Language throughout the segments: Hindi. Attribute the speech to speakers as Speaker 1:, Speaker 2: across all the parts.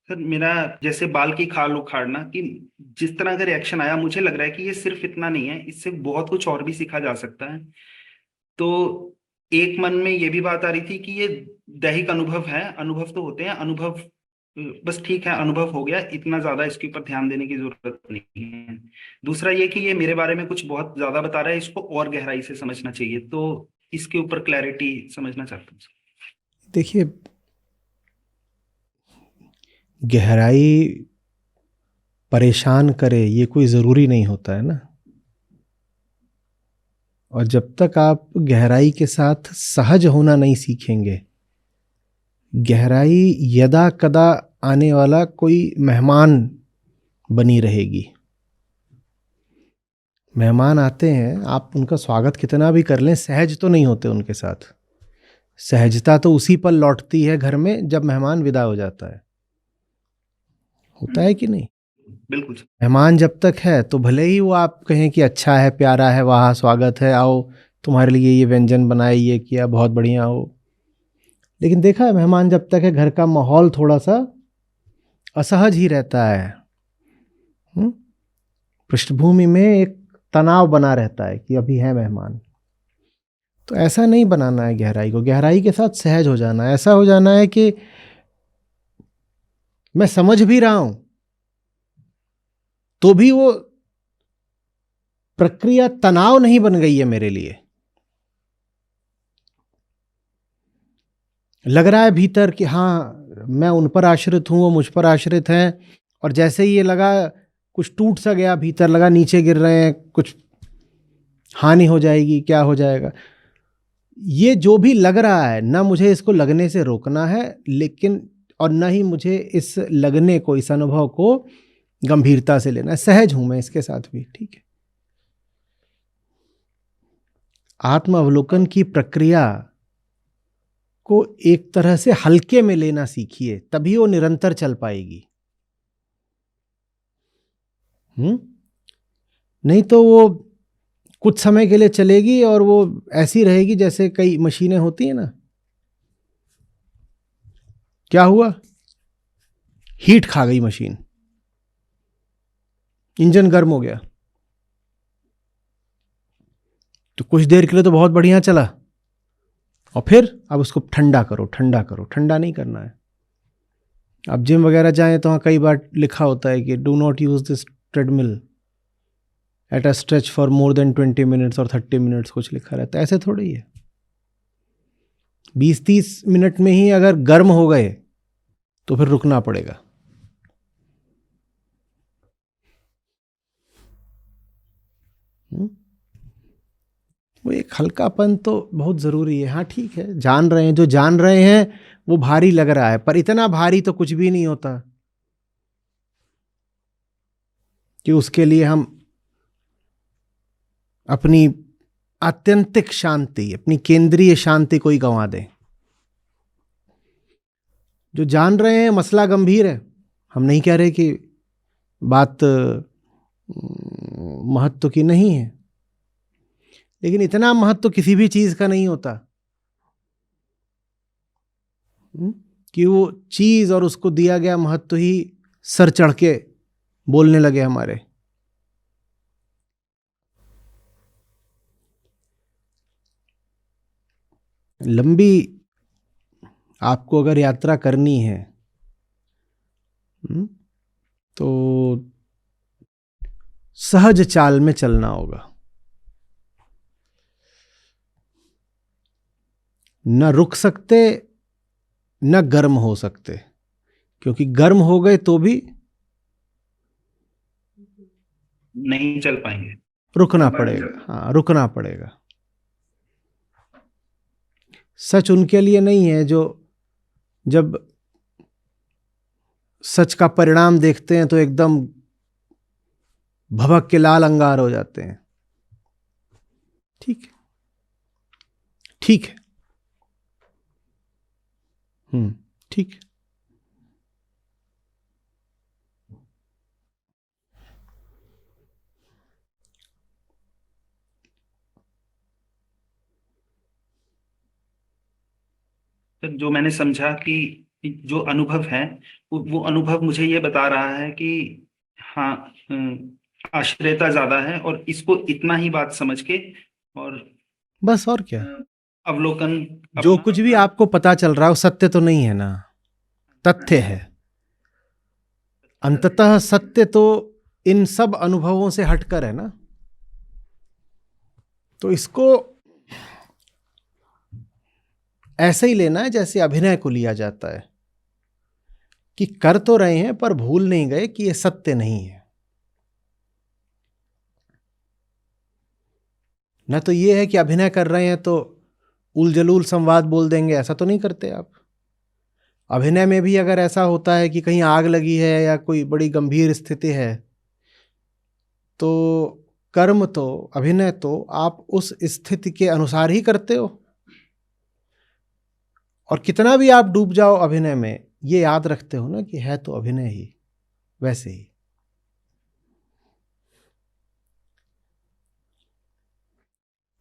Speaker 1: सर मेरा जैसे बाल की खाल उखाड़ना कि जिस तरह का रिएक्शन आया, मुझे लग रहा है कि ये सिर्फ इतना नहीं है, इससे बहुत कुछ और भी सीखा जा सकता है। तो एक मन में ये भी बात आ रही थी कि ये दैहिक अनुभव है, अनुभव तो होते हैं, अनुभव बस ठीक है, अनुभव हो गया, इतना ज्यादा इसके ऊपर ध्यान देने की जरूरत नहीं है। दूसरा ये कि ये मेरे बारे में कुछ बहुत ज्यादा बता रहा है, इसको और गहराई से समझना चाहिए, तो इसके ऊपर क्लैरिटी समझना चाहता हूँ।
Speaker 2: देखिए, गहराई परेशान करे ये कोई ज़रूरी नहीं होता है ना। और जब तक आप गहराई के साथ सहज होना नहीं सीखेंगे, गहराई यदा कदा आने वाला कोई मेहमान बनी रहेगी। मेहमान आते हैं, आप उनका स्वागत कितना भी कर लें, सहज तो नहीं होते उनके साथ। सहजता तो उसी पल लौटती है घर में जब मेहमान विदा हो जाता है। होता है कि नहीं?
Speaker 1: बिल्कुल सर।
Speaker 2: मेहमान जब तक है तो भले ही वो आप कहें कि अच्छा है, प्यारा है, वाह स्वागत है, आओ तुम्हारे लिए ये व्यंजन बनाए, ये किया, बहुत बढ़िया हो। लेकिन देखा है, मेहमान जब तक है घर का माहौल थोड़ा सा असहज ही रहता है। हम्म? पृष्ठभूमि में एक तनाव बना रहता है कि अभी है मेहमान। तो ऐसा नहीं बनाना है गहराई को। गहराई के साथ सहज हो जाना है। ऐसा हो जाना है कि मैं समझ भी रहा हूं तो भी वो प्रक्रिया तनाव नहीं बन गई है मेरे लिए। लग रहा है भीतर कि हाँ, मैं उन पर आश्रित हूं, वो मुझ पर आश्रित हैं। और जैसे ही ये लगा, कुछ टूट सा गया, भीतर लगा नीचे गिर रहे हैं, कुछ हानि हो जाएगी, क्या हो जाएगा। ये जो भी लग रहा है ना, मुझे इसको लगने से रोकना है, लेकिन और न ही मुझे इस लगने को, इस अनुभव को गंभीरता से लेना है। सहज हूं मैं इसके साथ भी, ठीक है। आत्म अवलोकन की प्रक्रिया को एक तरह से हल्के में लेना सीखिए, तभी वो निरंतर चल पाएगी। नहीं तो वो कुछ समय के लिए चलेगी और वो ऐसी रहेगी जैसे कई मशीनें होती हैं ना। क्या हुआ? हीट खा गई मशीन, इंजन गर्म हो गया। तो कुछ देर के लिए तो बहुत बढ़िया चला, और फिर अब उसको ठंडा करो, ठंडा करो। ठंडा नहीं करना है। अब जिम वगैरह जाएं तो वहाँ कई बार लिखा होता है कि do not use this treadmill at a stretch for more than 20 minutes और 30 मिनट्स, कुछ लिखा रहता है। ऐसे थोड़ी है। 20-30 मिनट में ही अगर गर्म हो गए तो फिर रुकना पड़ेगा। हम्म? वो एक हल्कापन तो बहुत ज़रूरी है। हाँ ठीक है, जान रहे हैं, जो जान रहे हैं वो भारी लग रहा है, पर इतना भारी तो कुछ भी नहीं होता कि उसके लिए हम अपनी आत्यंतिक शांति, अपनी केंद्रीय शांति को ही गंवा दें। जो जान रहे हैं मसला गंभीर है, हम नहीं कह रहे कि बात महत्व की नहीं है, लेकिन इतना महत्व किसी भी चीज का नहीं होता कि वो चीज और उसको दिया गया महत्व ही सर चढ़ के बोलने लगे हमारे। लंबी आपको अगर यात्रा करनी है तो सहज चाल में चलना होगा। न रुक सकते, न गर्म हो सकते, क्योंकि गर्म हो गए तो भी
Speaker 1: नहीं चल पाएंगे।
Speaker 2: रुकना पड़ेगा। हाँ, रुकना पड़ेगा। सच उनके लिए नहीं है जो जब सच का परिणाम देखते हैं तो एकदम भभक के लाल अंगार हो जाते हैं। ठीक है, ठीक है। ठीक है।
Speaker 1: तो जो मैंने समझा कि जो अनुभव है वो अनुभव मुझे ये बता रहा है कि हाँ, आश्रयता ज्यादा है, और इसको इतना ही बात समझ के और
Speaker 2: बस और
Speaker 1: अ,
Speaker 2: क्या।
Speaker 1: अवलोकन
Speaker 2: जो
Speaker 1: अपना
Speaker 2: कुछ भी आपको पता चल रहा है वो सत्य तो नहीं है ना, तथ्य है। अंततः सत्य तो इन सब अनुभवों से हटकर है ना। तो इसको ऐसे ही लेना है जैसे अभिनय को लिया जाता है, कि कर तो रहे हैं पर भूल नहीं गए कि ये सत्य नहीं है। न तो ये है कि अभिनय कर रहे हैं तो उलझलूल संवाद बोल देंगे, ऐसा तो नहीं करते आप। अभिनय में भी अगर ऐसा होता है कि कहीं आग लगी है या कोई बड़ी गंभीर स्थिति है, तो कर्म तो, अभिनय तो आप उस स्थिति के अनुसार ही करते हो। और कितना भी आप डूब जाओ अभिनय में, ये याद रखते हो ना कि है तो अभिनय ही, वैसे ही।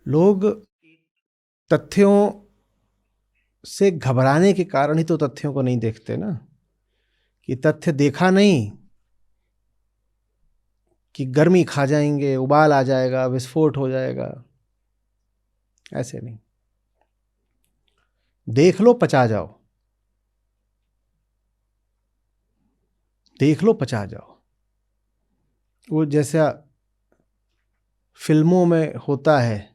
Speaker 2: लोग तथ्यों से घबराने के कारण ही तो तथ्यों को नहीं देखते ना, कि तथ्य देखा नहीं कि गर्मी खा जाएंगे, उबाल आ जाएगा, विस्फोट हो जाएगा, ऐसे नहीं। देख लो पचा जाओ, देख लो पचा जाओ। वो जैसा फिल्मों में होता है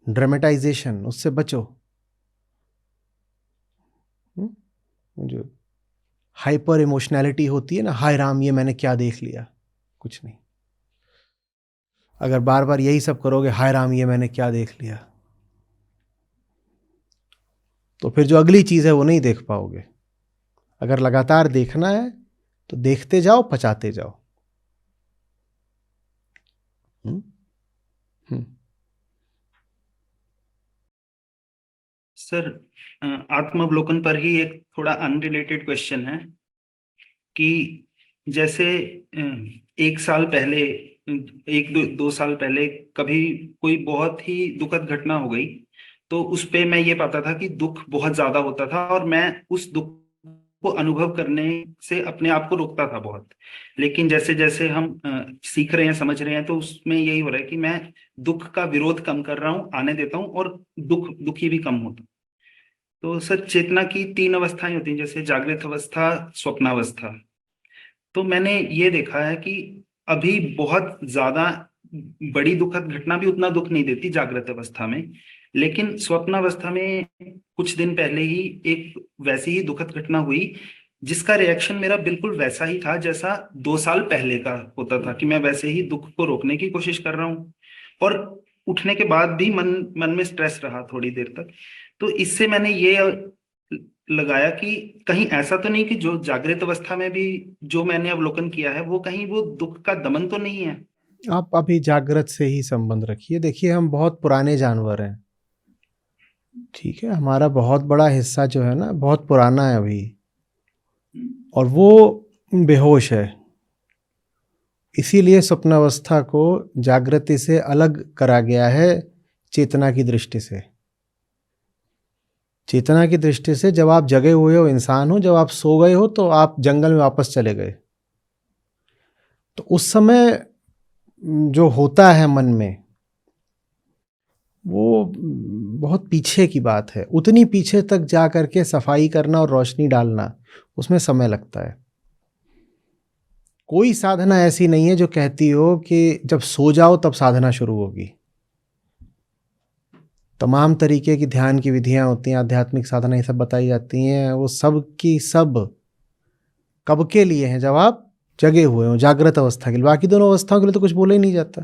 Speaker 2: ड्रामेटाइजेशन, उससे बचो। जो हाइपर इमोशनैलिटी होती है ना, हाय राम ये मैंने क्या देख लिया, कुछ नहीं। अगर बार बार यही सब करोगे, हाय राम ये मैंने क्या देख लिया, तो फिर जो अगली चीज है वो नहीं देख पाओगे। अगर लगातार देखना है तो देखते जाओ, पचाते जाओ। हम्म, हम्म।
Speaker 1: सर, आत्मावलोकन पर ही एक थोड़ा अनरिलेटेड क्वेश्चन है कि जैसे एक साल पहले, एक दो साल पहले कभी कोई बहुत ही दुखद घटना हो गई, तो उस पे मैं ये पाता था कि दुख बहुत ज्यादा होता था, और मैं उस दुख को अनुभव करने से अपने आप को रोकता था बहुत। लेकिन जैसे जैसे हम सीख रहे हैं, समझ रहे हैं, तो उसमें यही हो रहा है कि मैं दुख का विरोध कम कर रहा हूँ, आने देता हूँ, और दुखी भी कम होता हूँ। तो सर, चेतना की तीन अवस्थाएं होती हैं, जैसे जागृत अवस्था, स्वप्नावस्था। तो मैंने ये देखा है कि अभी बहुत ज्यादा बड़ी दुखद घटना भी उतना दुख नहीं देती जागृत अवस्था में, लेकिन स्वप्न अवस्था में कुछ दिन पहले ही एक वैसी ही दुखद घटना हुई, जिसका रिएक्शन मेरा बिल्कुल वैसा ही था जैसा 2 साल पहले का होता था, कि मैं वैसे ही दुख को रोकने की कोशिश कर रहा हूँ, और उठने के बाद भी मन मन में स्ट्रेस रहा थोड़ी देर तक। तो इससे मैंने ये लगाया कि कहीं ऐसा तो नहीं कि जो जागृत अवस्था में भी जो मैंने अवलोकन किया है वो कहीं वो दुख का दमन तो नहीं है।
Speaker 2: आप अभी जागृत से ही संबंध रखिए। देखिए हम बहुत पुराने जानवर हैं, ठीक है, हमारा बहुत बड़ा हिस्सा जो है ना बहुत पुराना है अभी, और वो बेहोश है। इसीलिए स्वप्नावस्था को जागृति से अलग करा गया है चेतना की दृष्टि से। चेतना की दृष्टि से जब आप जगे हुए हो, इंसान हो, जब आप सो गए हो तो आप जंगल में वापस चले गए, तो उस समय जो होता है मन में वो बहुत पीछे की बात है। उतनी पीछे तक जा करके सफाई करना और रोशनी डालना, उसमें समय लगता है। कोई साधना ऐसी नहीं है जो कहती हो कि जब सो जाओ तब साधना शुरू होगी। तमाम तरीके की ध्यान की विधियां होती हैं, आध्यात्मिक साधना ये सब बताई जाती हैं, वो सब की सब कब के लिए हैं? जब आप जगे हुए हो, जागृत अवस्था के लिए। बाकी दोनों अवस्थाओं के लिए तो कुछ बोला ही नहीं जाता।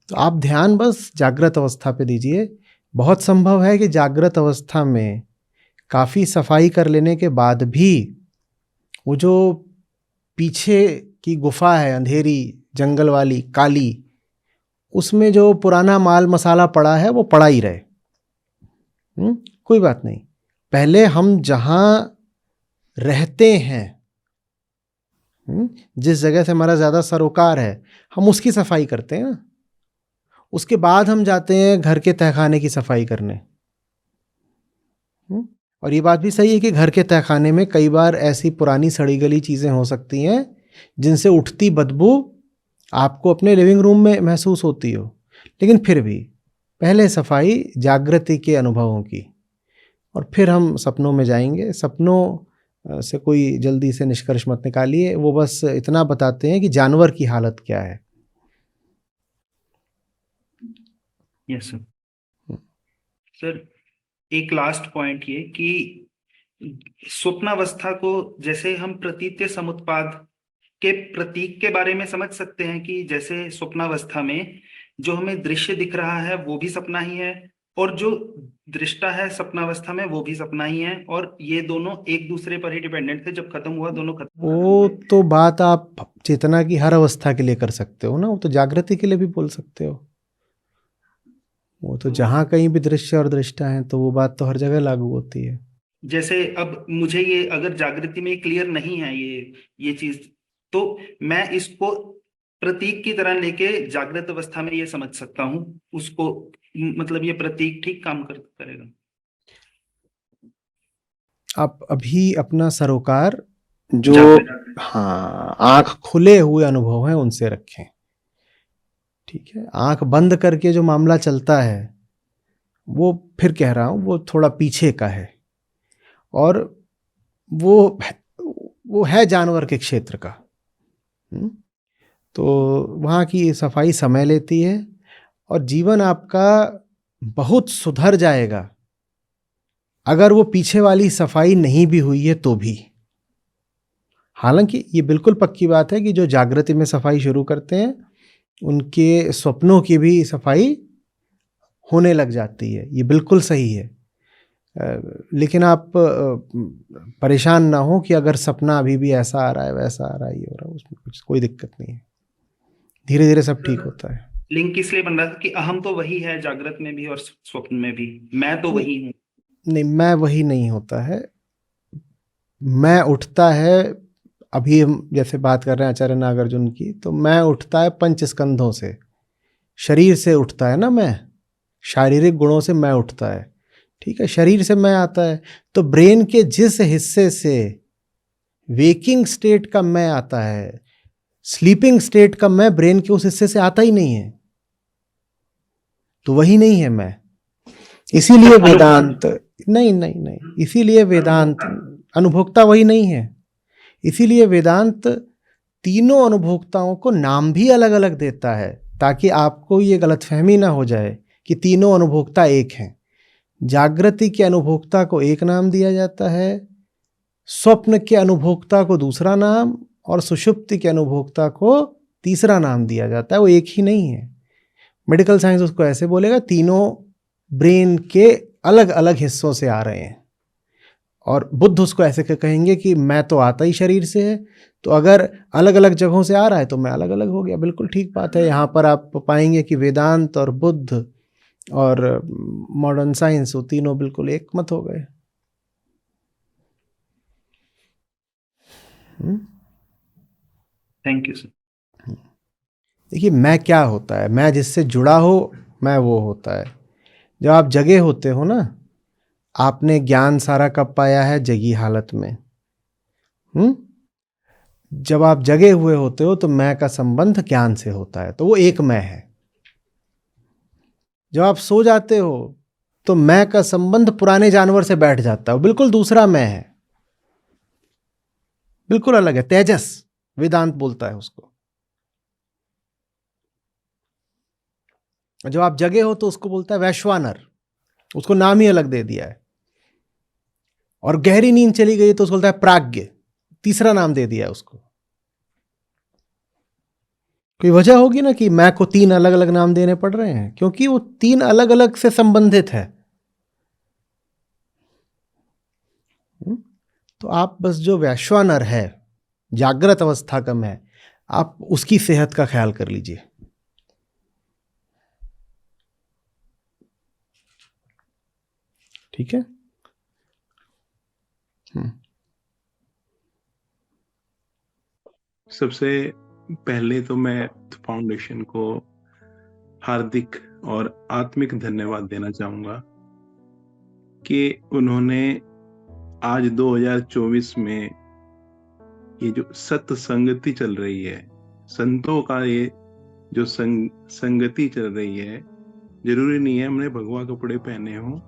Speaker 2: तो आप ध्यान बस जागृत अवस्था पे दीजिए। बहुत संभव है कि जागृत अवस्था में काफ़ी सफाई कर लेने के बाद भी वो जो पीछे की गुफा है, अंधेरी, जंगल वाली, काली, उसमें जो पुराना माल मसाला पड़ा है वो पड़ा ही रहे। कोई बात नहीं। पहले हम जहाँ रहते हैं, जिस जगह से हमारा ज़्यादा सरोकार है, हम उसकी सफाई करते हैं ना। उसके बाद हम जाते हैं घर के तहखाने की सफाई करने। और ये बात भी सही है कि घर के तहखाने में कई बार ऐसी पुरानी सड़ी गली चीज़ें हो सकती हैं जिनसे उठती बदबू आपको अपने लिविंग रूम में महसूस होती हो, लेकिन फिर भी पहले सफाई जागृति के अनुभवों की, और फिर हम सपनों में जाएंगे। सपनों से कोई जल्दी से निष्कर्ष मत निकालिए, वो बस इतना बताते हैं कि जानवर की हालत क्या है।
Speaker 1: Yes sir. सर एक लास्ट पॉइंट ये कि स्वप्नावस्था को जैसे हम प्रतीत्य समुत्पाद के प्रतीक के बारे में समझ सकते हैं कि जैसे स्वप्नावस्था में जो हमें दृश्य दिख रहा है वो भी सपना ही है, और जो दृष्टा है सपनावस्था में वो भी सपना ही है, और ये दोनों एक दूसरे पर ही डिपेंडेंट थे। जब खत्म हुआ दोनों खत्म।
Speaker 2: वो तो बात आप चेतना की हर अवस्था के लिए कर सकते हो ना, वो तो जागृति के लिए भी बोल सकते हो। वो तो जहाँ कहीं भी दृश्य और दृष्टा है तो वो बात तो हर जगह लागू होती है।
Speaker 1: जैसे अब मुझे ये अगर जागृति में क्लियर नहीं है ये चीज, तो मैं इसको प्रतीक की तरह लेके जागृत अवस्था में ये समझ सकता हूँ उसको, मतलब ये प्रतीक ठीक काम करेगा।
Speaker 2: आप अभी अपना सरोकार जो
Speaker 1: जागृत।
Speaker 2: हाँ आंख खुले हुए अनुभव हैं उनसे रखें, ठीक है। आंख बंद करके जो मामला चलता है वो, फिर कह रहा हूँ, वो थोड़ा पीछे का है, और वो है जानवर के क्षेत्र का। तो वहाँ की सफाई समय लेती है, और जीवन आपका बहुत सुधर जाएगा अगर वो पीछे वाली सफाई नहीं भी हुई है तो भी। हालांकि ये बिल्कुल पक्की बात है कि जो जागृति में सफाई शुरू करते हैं उनके स्वप्नों की भी सफाई होने लग जाती है, ये बिल्कुल सही है। लेकिन आप परेशान ना हो कि अगर सपना अभी भी ऐसा आ रहा है वैसा आ रहा है ये हो रहा है, उसमें कुछ कोई दिक्कत नहीं है, धीरे धीरे सब ठीक होता है।
Speaker 1: लिंक इसलिए बन रहा था कि अहम तो वही है जागृत में भी और स्वप्न में भी, मैं तो
Speaker 2: नहीं,
Speaker 1: वही हूँ।
Speaker 2: नहीं, मैं वही नहीं होता है। मैं उठता है, अभी हम जैसे बात कर रहे हैं आचार्य नागार्जुन की, तो मैं उठता है पंच स्कंधों से, शरीर से उठता है ना, मैं शारीरिक गुणों से मैं उठता है, ठीक है, शरीर से मैं आता है। तो ब्रेन के जिस हिस्से से वेकिंग स्टेट का मैं आता है, स्लीपिंग स्टेट का मैं ब्रेन के उस हिस्से से आता ही नहीं है, तो वही नहीं है मैं। इसीलिए वेदांत नहीं नहीं नहीं, इसीलिए वेदांत अनुभोक्ता वही नहीं है। इसीलिए वेदांत तीनों अनुभोक्ताओं को नाम भी अलग अलग देता है, ताकि आपको ये गलतफहमी ना हो जाए कि तीनों अनुभोक्ता एक हैं। जागृति के अनुभोक्ता को एक नाम दिया जाता है, स्वप्न के अनुभोक्ता को दूसरा नाम, और सुषुप्ति के अनुभोक्ता को तीसरा नाम दिया जाता है। वो एक ही नहीं है। मेडिकल साइंस उसको ऐसे बोलेगा, तीनों ब्रेन के अलग अलग हिस्सों से आ रहे हैं, और बुद्ध उसको ऐसे कहेंगे कि मैं तो आता ही शरीर से है, तो अगर अलग अलग जगहों से आ रहा है तो मैं अलग अलग हो गया। बिल्कुल ठीक बात है। यहाँ पर आप पाएंगे कि वेदांत और बुद्ध और मॉडर्न साइंस, वो तीनों बिल्कुल एक मत हो गए।
Speaker 1: Thank you sir.
Speaker 2: देखिए, मैं क्या होता है, मैं जिससे जुड़ा हो मैं वो होता है। जब आप जगे होते हो ना, आपने ज्ञान सारा कब पाया है? जगी हालत में। जब आप जगे हुए होते हो तो मैं का संबंध ज्ञान से होता है, तो वो एक मैं है। जब आप सो जाते हो तो मैं का संबंध पुराने जानवर से बैठ जाता है, बिल्कुल दूसरा मैं है, बिल्कुल अलग है। तेजस वेदांत बोलता है उसको। जब आप जगे हो तो उसको बोलता है वैश्वानर, उसको नाम ही अलग दे दिया है। और गहरी नींद चली गई तो उसको बोलता है प्राज्ञ, तीसरा नाम दे दिया है उसको। कोई वजह होगी ना कि मैं को तीन अलग अलग नाम देने पड़ रहे हैं, क्योंकि वो तीन अलग अलग से संबंधित है। तो आप बस जो वैश्वानर है, जागृत अवस्था का मैं, आप उसकी सेहत का ख्याल कर लीजिए। ठीक है।
Speaker 3: सबसे पहले तो मैं फाउंडेशन को हार्दिक और आत्मिक धन्यवाद देना चाहूंगा कि उन्होंने आज 2024 में ये जो सत्संगति चल रही है, संतों का ये जो संगति चल रही है, जरूरी नहीं है हमने भगवा कपड़े पहने हों,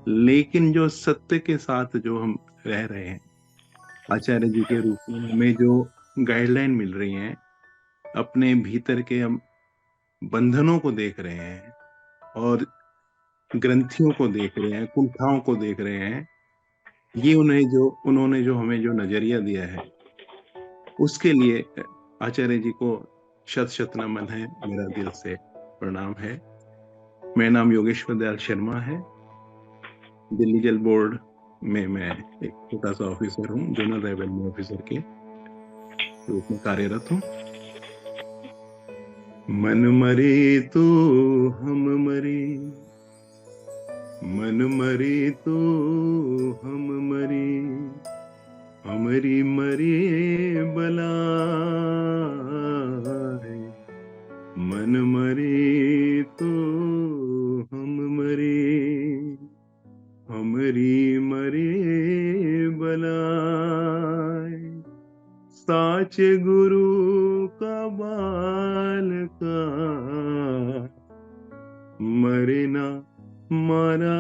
Speaker 3: लेकिन जो सत्य के साथ जो हम रह रहे हैं, आचार्य जी के रूप में हमें जो गाइडलाइन मिल रही हैं, अपने भीतर के हम बंधनों को देख रहे हैं और ग्रंथियों को देख रहे हैं, कुंठाओं को देख रहे हैं, ये उन्होंने जो हमें जो नजरिया दिया है, उसके लिए आचार्य जी को शत शत नमन है, मेरा दिल से प्रणाम है। मेरा नाम योगेश्वर दयाल शर्मा है। दिल्ली जल बोर्ड में मैं एक छोटा सा ऑफिसर हूँ, जोनल रेवेन्यू ऑफिसर के रूप में कार्यरत हूँ। मन मरे तो हम मरे, मन मरे तो हम मरे, हमारी मरे बलाए, मन मरे तो हम मरे, हमारी मरे बलाए, साचे गुरु का बालका, मरे ना मारा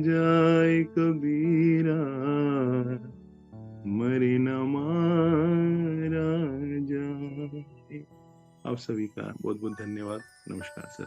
Speaker 3: जाए कबीरा, मरे न मारा जाए। आप सभी का बहुत बहुत धन्यवाद। नमस्कार सर।